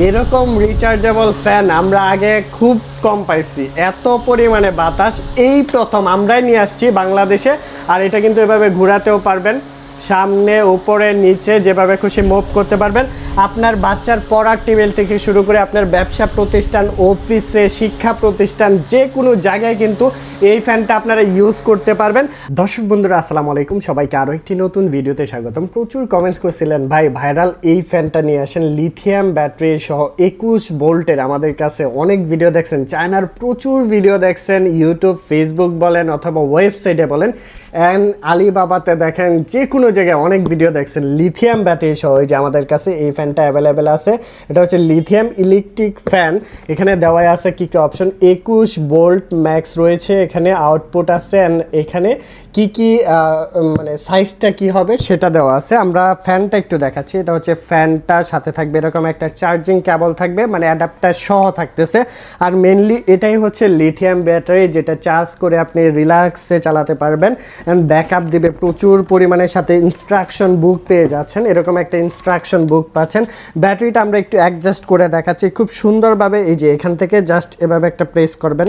এরকম rechargeable fan আমরা আগে খুব কম পাইছি। এত পরিমাণে বাতাস এই প্রথম আমরাই নিয়ে আসছি বাংলাদেশে। আর এটা কিন্তু এভাবে ঘোরাতেও পারবেন, সামনে উপরে নিচে যেভাবে খুশি মুভ করতে পারবেন। আপনার বাচ্চার পড়ার টেবিল থেকে শুরু করে আপনার ব্যবসা প্রতিষ্ঠান, অফিসে, শিক্ষা প্রতিষ্ঠান, যে কোনো জায়গায় কিন্তু এই ফ্যানটা আপনারা ইউজ করতে পারবেন। দর্শক বন্ধুরা আসসালামু আলাইকুম, সবাইকে আরও একটি নতুন ভিডিওতে স্বাগতম। প্রচুর কমেন্টস করছিলেন ভাই ভাইরাল এই ফ্যানটা নিয়ে আসেন, লিথিয়াম ব্যাটারি সহ 21 ভোল্টের। আমাদের কাছে অনেক ভিডিও দেখছেন, চায়নার প্রচুর ভিডিও দেখছেন, ইউটিউব, ফেসবুক বলেন অথবা ওয়েবসাইটে বলেন, অ্যান্ড আলিবাবাতে দেখেন, যে কোনো জায়গায় অনেক ভিডিও দেখছেন লিথিয়াম ব্যাটারি সহ। যে আমাদের কাছে এই ফ্যানটা অ্যাভেলেবেল আছে। এটা হচ্ছে লিথিয়াম ইলেকট্রিক ফ্যান। এখানে দেওয়াই আছে কী কী অপশন, 21 ভোল্ট ম্যাক্স রয়েছে, এখানে আউটপুট আছে, অ্যান্ড এখানে কি কি মানে সাইজটা কি হবে সেটা দেওয়া আছে। আমরা ফ্যানটা একটু দেখাচ্ছি। এটা হচ্ছে ফ্যানটার সাথে থাকবে এরকম একটা চার্জিং কেবল থাকবে, মানে অ্যাডাপ্টার সহ থাকতেছে। আর মেনলি এটাই হচ্ছে লিথিয়াম ব্যাটারি, যেটা চার্জ করে আপনি রিল্যাক্সে চালাতে পারবেন, অ্যান্ড ব্যাকআপ দিবে প্রচুর পরিমাণের। সাথে ইনস্ট্রাকশন বুক পেয়ে যাচ্ছেন, এরকম একটা ইনস্ট্রাকশন বুক পাচ্ছেন। ব্যাটারিটা আমরা একটু অ্যাডজাস্ট করে দেখাচ্ছি খুব সুন্দরভাবে। এই যে এখান থেকে জাস্ট এভাবে একটা প্রেস করবেন,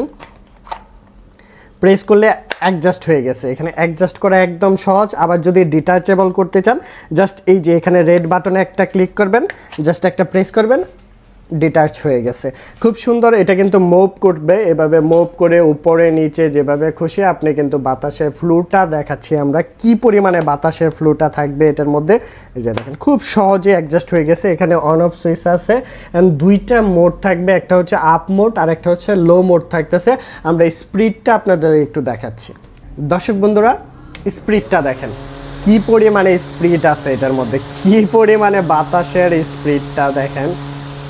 প্রেস করলে অ্যাডজাস্ট হয়ে গেছে। এখানে অ্যাডজাস্ট করা একদম সহজ। আবার যদি ডিটাচেবল করতে চান, জাস্ট এই যে এখানে রেড বাটনে একটা ক্লিক করবেন, জাস্ট একটা প্রেস করবেন, ডিটাচ হয়ে গেছে। খুব সুন্দর। এটা কিন্তু মুভ করবে, এভাবে মুভ করে উপরে নিচে যেভাবে খুশি আপনি কিন্তু বাতাসের ফ্লুটা দেখাচ্ছি আমরা, কি পরিমাণে বাতাসের ফ্লুটা থাকবে এটার মধ্যে। এই যে দেখেন খুব সহজে অ্যাডজাস্ট হয়ে গেছে। এখানে অন অফ সুইচ আছে, অ্যান্ড দুইটা মোড থাকবে, একটা হচ্ছে আপ মোড আর একটা হচ্ছে লো মোড থাকতেছে। আমরা স্পিডটা আপনাদের একটু দেখাচ্ছি। দর্শক বন্ধুরা স্পিডটা দেখেন, কি পরিমাণে স্পিড আছে এটার মধ্যে, কি পরিমাণে বাতাসের স্পিডটা দেখেন।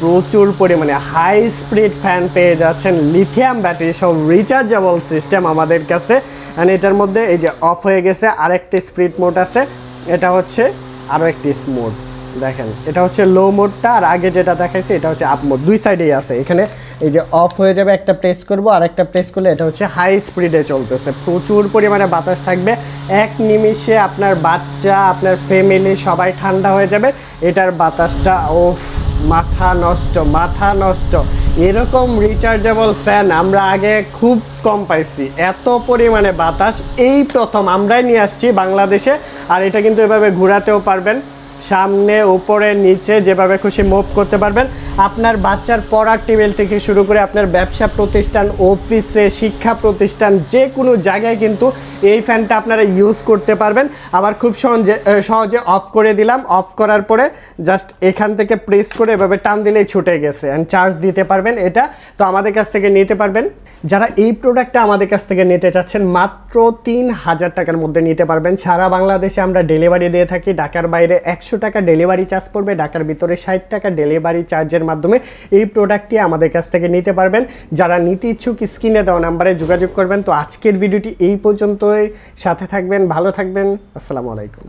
প্রচুর পরিমাণে হাই স্পিড ফ্যান পেয়ে যাচ্ছেন, লিথিয়াম ব্যাটারি সব রিচার্জেবল সিস্টেম আমাদের কাছে। অ্যান্ড এটার মধ্যে এই যে অফ হয়ে গেছে, আরেকটি স্পিড মোড আছে, এটা হচ্ছে আরও একটি মোড দেখেন। এটা হচ্ছে লো মোডটা, আর আগে যেটা দেখাইছে এটা হচ্ছে আপ মোড। দুই সাইডেই আছে। এখানে এই যে অফ হয়ে যাবে, একটা প্রেস করবো, আর একটা প্রেস করলে এটা হচ্ছে হাই স্পিডে চলতেছে। প্রচুর পরিমাণে বাতাস থাকবে, এক নিমিষে আপনার বাচ্চা, আপনার ফ্যামিলি সবাই ঠান্ডা হয়ে যাবে। এটার বাতাসটা ও মাথা নষ্ট, মাথা নষ্ট। এরকম রিচার্জেবল ফ্যান আমরা আগে খুব কম পাইছি। এত পরিমাণে বাতাস এই প্রথম আমরাই নিয়ে আসছি বাংলাদেশে। আর এটা কিন্তু এভাবে ঘোরাতেও পারবেন, সামনে উপরে নিচে যেভাবে খুশি মুভ করতে পারবেন। আপনার বাচ্চার পড়ার টেবিল থেকে শুরু করে আপনার ব্যবসা প্রতিষ্ঠান, অফিসে, শিক্ষা প্রতিষ্ঠান, যে কোনো জায়গায় কিন্তু এই ফ্যানটা আপনারা ইউজ করতে পারবেন। আবার খুব সহজে অফ করে দিলাম। অফ করার পরে জাস্ট এখান থেকে প্রেস করে এভাবে টান দিলেই ছুটে গেছে, অ্যান্ড চার্জ দিতে পারবেন। এটা তো আমাদের কাছ থেকে নিতে পারবেন। যারা এই প্রোডাক্টটা আমাদের কাছ থেকে নিতে চাচ্ছেন, মাত্র 3000 টাকার মধ্যে নিতে পারবেন। সারা বাংলাদেশে আমরা ডেলিভারি দিয়ে থাকি। ঢাকার বাইরে 100 টাকা ডেলিভারি চার্জ পড়বে, ঢাকার ভিতরে 60 টাকা ডেলিভারি চার্জের মাধ্যমে এই প্রোডাক্টটি আমাদের কাছ থেকে নিতে পারবেন। যারা নিতে ইচ্ছুক স্ক্রিনে দেওয়া নাম্বারে যোগাযোগ করবেন। তো আজকের ভিডিওটি এই পর্যন্তই, সাথে থাকবেন, ভালো থাকবেন, আসসালামু আলাইকুম।